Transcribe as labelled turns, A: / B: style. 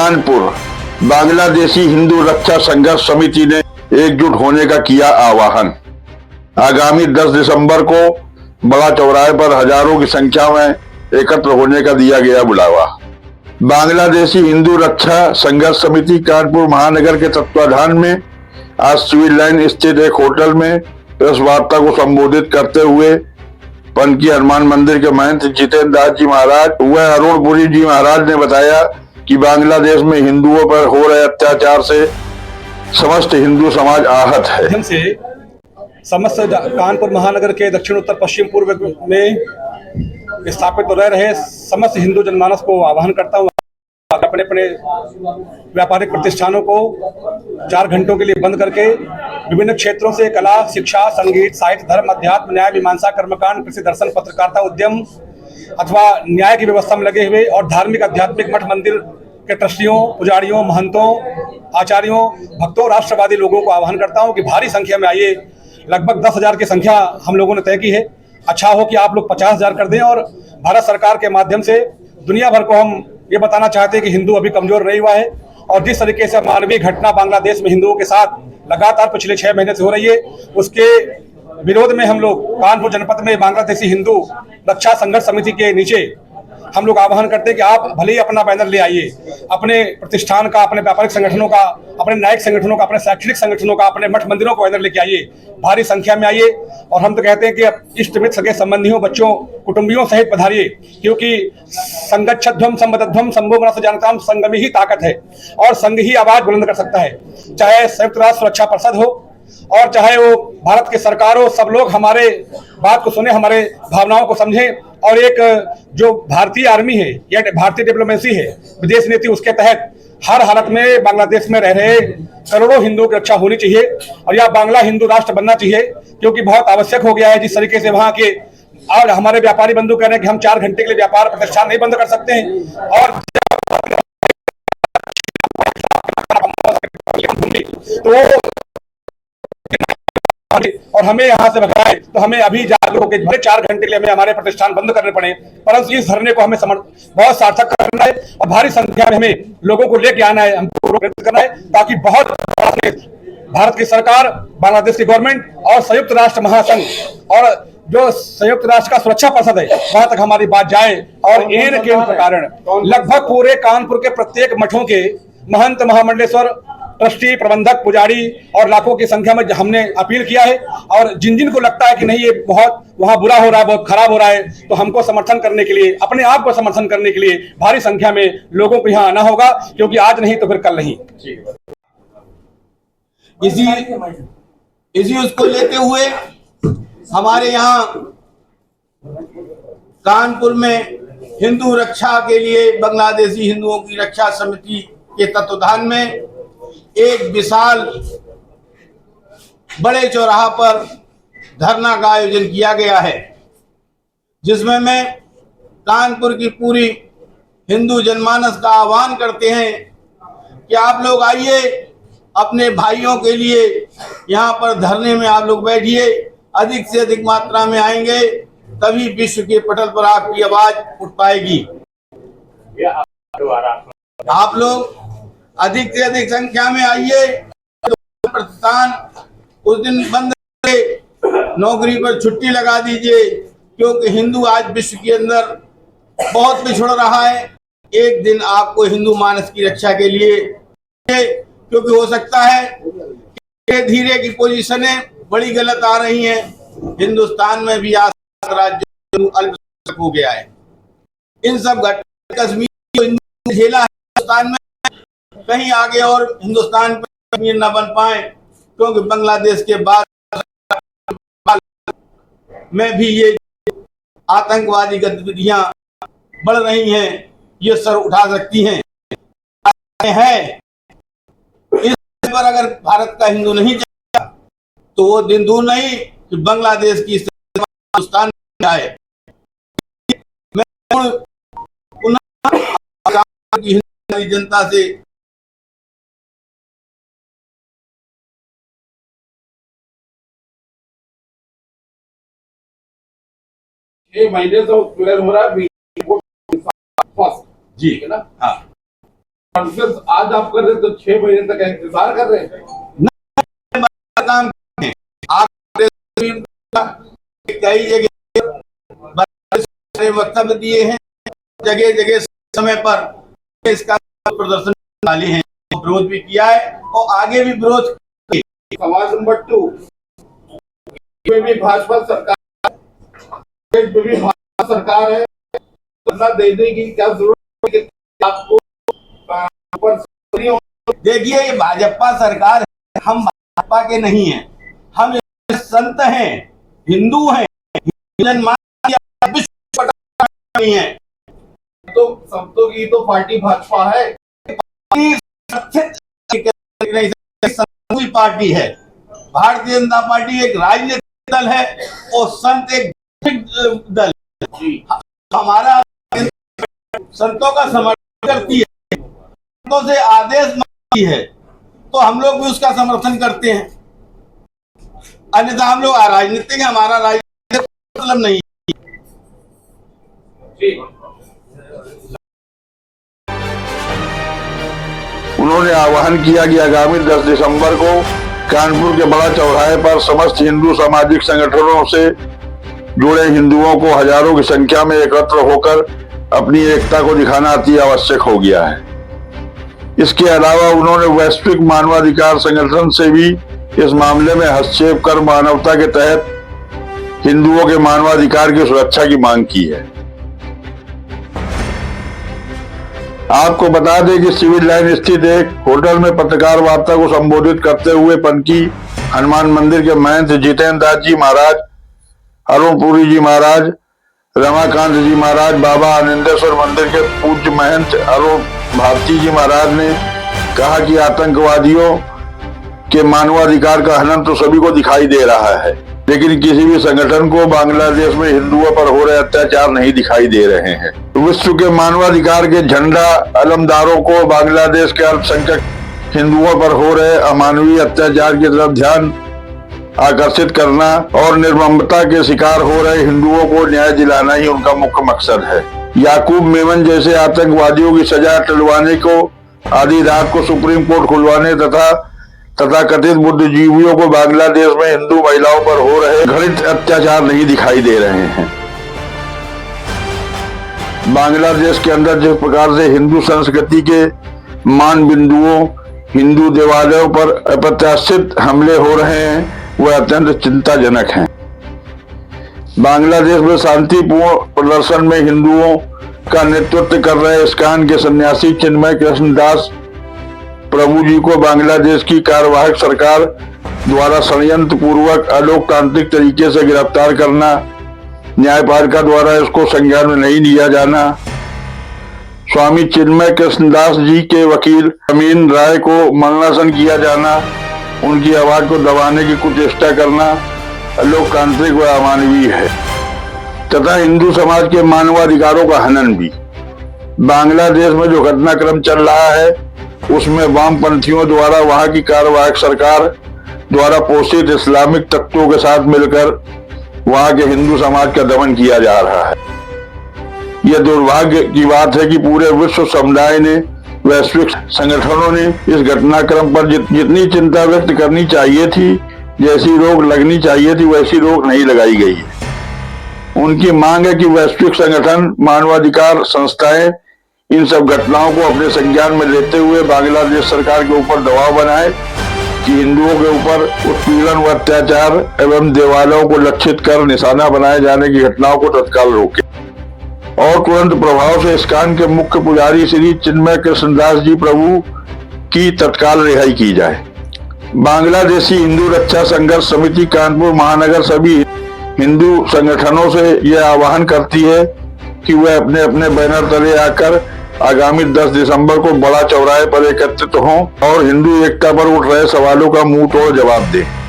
A: कानपुर बांग्लादेशी हिंदू रक्षा संघर्ष समिति ने एकजुट होने का किया आह्वान। आगामी 10 दिसंबर को बड़ा चौराहे पर हजारों की संख्या में एकत्र होने का दिया गया बुलावा। बांग्लादेशी हिंदू रक्षा संघर्ष समिति कानपुर महानगर के तत्वाधान में आज सिविल लाइन स्थित एक होटल में प्रेस वार्ता को संबोधित करते हुए पनकी हनुमान मंदिर के महंत जितेंद्र दास जी महाराज व अरुणपुरी जी महाराज ने बताया कि बांग्लादेश में हिंदुओं पर हो रहे अत्याचार से समस्त हिंदू समाज आहत है।
B: से समस्त कानपुर महानगर के दक्षिण उत्तर पश्चिम पूर्व में स्थापित रह रहे समस्त हिंदू जनमानस को आह्वान करता हूँ अपने अपने व्यापारिक प्रतिष्ठानों को 4 घंटों के लिए बंद करके विभिन्न क्षेत्रों से कला, शिक्षा, संगीत, साहित्य, धर्म, अध्यात्म, न्याय, मीमांसा, कर्मकांड, कृषि, दर्शन, पत्रकारिता, उद्यम अथवा न्याय की व्यवस्था में लगे हुए और धार्मिक आध्यात्मिक मठ मंदिर के ट्रस्टियों, पुजारियों, महंतों, आचार्यों, भक्तों, राष्ट्रवादी लोगों को आह्वान करता हूं कि भारी संख्या में आइए। लगभग 10,000 की संख्या हम लोगों ने तय की है। अच्छा हो कि आप लोग 50,000 कर दें और भारत सरकार के माध्यम से दुनिया भर को हम ये बताना चाहते हैं कि हिंदू अभी कमजोर नहीं हुआ है और जिस तरीके से मानवीय घटना बांग्लादेश में हिंदुओं के साथ लगातार पिछले 6 महीने से हो रही है, उसके विरोध में हम लोग कानपुर जनपद में बांग्लादेशी हिंदू रक्षा संघर्ष समिति के नीचे हम लोग आह्वान करते हैं कि आप भले ही अपना बैनर ले आइए, अपने प्रतिष्ठान का, अपने व्यापारिक संगठनों का, अपने न्यायिक संगठनों का, अपने शैक्षणिक संगठनों का, अपने मठ मंदिरों को बैनर लेके आइए, भारी संख्या में आइए। और हम तो कहते हैं कि इष्ट मित्र, सगे संबंधियों, बच्चों, कुटुंबियों सहित पधारिए, क्योंकि संगच्छध्वम संबद्धध्वम संभो मनस जानताम, संग में ही ताकत है और संग ही आवाज बुलंद कर सकता है। चाहे संयुक्त राष्ट्र सुरक्षा परिषद हो और चाहे वो भारत की सरकार हो, सब लोग हमारे बात को सुने, हमारे भावनाओं को समझें और एक जो भारतीय आर्मी है या भारतीय डिप्लोमेसी है, विदेश नीति, उसके तहत हर हालत में बांग्लादेश में रह रहे करोड़ों हिंदुओं की रक्षा होनी चाहिए और यह बांग्ला हिंदू राष्ट्र बनना चाहिए, क्योंकि बहुत आवश्यक हो गया है। जिस तरीके से वहाँ के और हमारे व्यापारी बंधु कह रहे हैं कि हम 4 घंटे के लिए व्यापार प्रतिष्ठान नहीं बंद कर सकते हैं और और हमें यहाँ से भगाना है तो हमें अभी जागरूक होकर भले 4 घंटे के लिए हमें हमारे प्रतिष्ठान बंद करने पड़े, परंतु इस धरने को हमें बहुत सार्थक करना है और भारी संख्या में हमें लोगों को लेके आना है, हमको प्रेरित करना है, ताकि बहुत भारत की सरकार, बांग्लादेश की गवर्नमेंट और संयुक्त राष्ट्र महासंघ और जो संयुक्त राष्ट्र का सुरक्षा परिषद है वहां तक हमारी बात जाए। और इन के कारण लगभग पूरे कानपुर के प्रत्येक मठों के महंत, महामंडलेश्वर, ट्रस्टी, प्रबंधक, पुजारी और लाखों की संख्या में हमने अपील किया है और जिन जिन को लगता है कि नहीं ये बहुत वहां बुरा हो रहा है, बहुत खराब हो रहा है, तो हमको समर्थन करने के लिए, अपने आप को समर्थन करने के लिए भारी संख्या में लोगों को यहाँ आना होगा, क्योंकि आज नहीं तो फिर कल नहीं।
C: इसी उसको लेते हुए हमारे यहाँ कानपुर में हिंदू रक्षा के लिए बांग्लादेशी हिंदुओं की रक्षा समिति के तत्वाधान में एक विशाल बड़े चौराहा पर धरना का आयोजन किया गया है, जिसमें मैं कानपुर की पूरी हिंदू जनमानस का आह्वान करते हैं कि आप लोग आइए, अपने भाइयों के लिए यहाँ पर धरने में आप लोग बैठिए। अधिक से अधिक मात्रा में आएंगे तभी विश्व के पटल पर आपकी आवाज उठ पाएगी। आप लोग अधिक से अधिक संख्या में आइए। प्रतिष्ठान उस दिन बंद करके नौकरी पर छुट्टी लगा दीजिए, क्योंकि हिंदू आज विश्व के अंदर बहुत पिछड़ रहा है। एक दिन आपको हिंदू मानस की रक्षा के लिए, क्योंकि हो सकता है धीरे धीरे की पोजीशनें बड़ी गलत आ रही हैं। हिंदुस्तान में भी आज राज्य अल्पसंख्यक हो गया है। इन सब घटना कश्मीर को झेला है, हिंदुस्तान में कहीं आगे और हिंदुस्तान में न बन पाए, क्योंकि बांग्लादेश के बाद में भी ये आतंकवादी गतिविधियां बढ़ रही हैं, ये सर उठा सकती हैं। इस पर अगर भारत का हिंदू नहीं जाएगा तो वो दिन दूर नहीं कि बांग्लादेश की हिंदुस्तान में आए। मैं पुनः जनता से
D: महीने से क्लियर हो रहा है जी, है ना। हाँ। कॉन्फ्रेंस आज आप कर रहे तो 6 महीने तक इंतजार कर रहे हैं।
C: काम आप कई जगह वक्तव्य दिए हैं, जगह जगह समय पर इसका प्रदर्शन डाले हैं, विरोध भी किया है और आगे भी विरोध।
D: सवाल नंबर 2 में भी भाजपा सरकार है, तो देने की क्या जरूरत है आपको?
C: देखिए, ये भाजपा सरकार है, हम भाजपा के नहीं हैं, हम संत हैं, हिंदू हैं, नहीं है।
D: तो संतों की तो पार्टी भाजपा है,
C: पार्टी है। भारतीय जनता पार्टी एक राजनीतिक दल है और संत एक दल है। हमारा संतों का समर्थन करती है, संतों से आदेश मांगती है, तो हम लोग भी उसका समर्थन करते हैं। अन्यथा हम लोग राजनीतिक हैं, हमारा राजनीतिक मतलब नहीं।
A: उन्होंने आह्वान किया कि आगामी 10 दिसंबर को कानपुर के बड़ा चौराहे पर समस्त हिंदू सामाजिक संगठनों से जुड़े हिंदुओं को हजारों की संख्या में एकत्र होकर अपनी एकता को दिखाना अति आवश्यक हो गया है। इसके अलावा उन्होंने वैश्विक मानवाधिकार संगठन से भी इस मामले में हस्तक्षेप कर मानवता के तहत हिंदुओं के मानवाधिकार की सुरक्षा की मांग की है। आपको बता दें कि सिविल लाइन स्थित एक होटल में पत्रकार वार्ता को संबोधित करते हुए पनकी हनुमान मंदिर के महंत जितेंद्र दास जी महाराज, अरुणपुरी जी महाराज, रमाकांत जी महाराज, बाबा आनंदेश्वर मंदिर के पूज्य महंत अरुण भारती जी महाराज ने कहा कि आतंकवादियों के मानवाधिकार का हनन तो सभी को दिखाई दे रहा है, लेकिन किसी भी संगठन को बांग्लादेश में हिंदुओं पर हो रहे अत्याचार नहीं दिखाई दे रहे हैं। विश्व के मानवाधिकार के झंडा अलमदारों को बांग्लादेश के अल्पसंख्यक हिंदुओं पर हो रहे अमानवीय अत्याचार की तरफ ध्यान आकर्षित करना और निर्ममता के शिकार हो रहे हिंदुओं को न्याय दिलाना ही उनका मुख्य मकसद है। याकूब मेमन जैसे आतंकवादियों की सजा टलवाने को, आधी रात को सुप्रीम कोर्ट खुलवाने तथा कथित बुद्धिजीवियों को बांग्लादेश में हिंदू महिलाओं पर हो रहे घृणित अत्याचार नहीं दिखाई दे रहे हैं। बांग्लादेश के अंदर जिस प्रकार से हिंदू संस्कृति के मान बिंदुओं, हिंदू देवालयों पर अप्रत्याशित हमले हो रहे हैं, वह अत्यंत चिंताजनक हैं। बांग्लादेश में शांतिपूर्ण प्रदर्शन में हिंदुओं का नेतृत्व कर रहे इस्कान के सन्यासी चिन्मय कृष्णदास प्रभु जी को बांग्लादेश की कार्यवाहक सरकार द्वारा षड्यंत्र पूर्वक अलोकतांत्रिक तरीके से गिरफ्तार करना, न्यायपालिका द्वारा इसको संज्ञान में नहीं लिया जाना, स्वामी चिन्मय कृष्णदास जी के वकील अमीन राय को मरणासन किया जाना, उनकी आवाज को दबाने की कुचेष्टा करना अलोकतांत्रिक व अमानवीय है तथा हिंदू समाज के मानवाधिकारों का हनन भी। बांग्लादेश में जो घटनाक्रम चल रहा है उसमें वामपंथियों द्वारा वहां की कार्यवाहक सरकार द्वारा पोषित इस्लामिक तत्वों के साथ मिलकर वहां के हिंदू समाज का दमन किया जा रहा है। यह दुर्भाग्य की बात है कि पूरे विश्व समुदाय ने, वैश्विक संगठनों ने इस घटनाक्रम पर जितनी चिंता व्यक्त करनी चाहिए थी, जैसी रोक लगनी चाहिए थी, वैसी रोक नहीं लगाई गई है। उनकी मांग है कि वैश्विक संगठन, मानवाधिकार संस्थाएं इन सब घटनाओं को अपने संज्ञान में लेते हुए बांग्लादेश सरकार के ऊपर दबाव बनाए कि हिंदुओं के ऊपर उत्पीड़न व अत्याचार एवं देवालयों को लक्षित कर निशाना बनाए जाने की घटनाओं को तत्काल रोके और तुरंत प्रभाव से इस्कान के मुख्य पुजारी श्री चिन्मय कृष्णदास जी प्रभु की तत्काल रिहाई की जाए। बांग्लादेशी हिंदू रक्षा संघर्ष समिति कानपुर महानगर सभी हिंदू संगठनों से यह आह्वान करती है कि वह अपने अपने बैनर तले आकर आगामी 10 दिसंबर को बड़ा चौराहे पर एकत्रित हों और हिंदू एकता पर उठ रहे सवालों का मुंह तोड़ जवाब दें।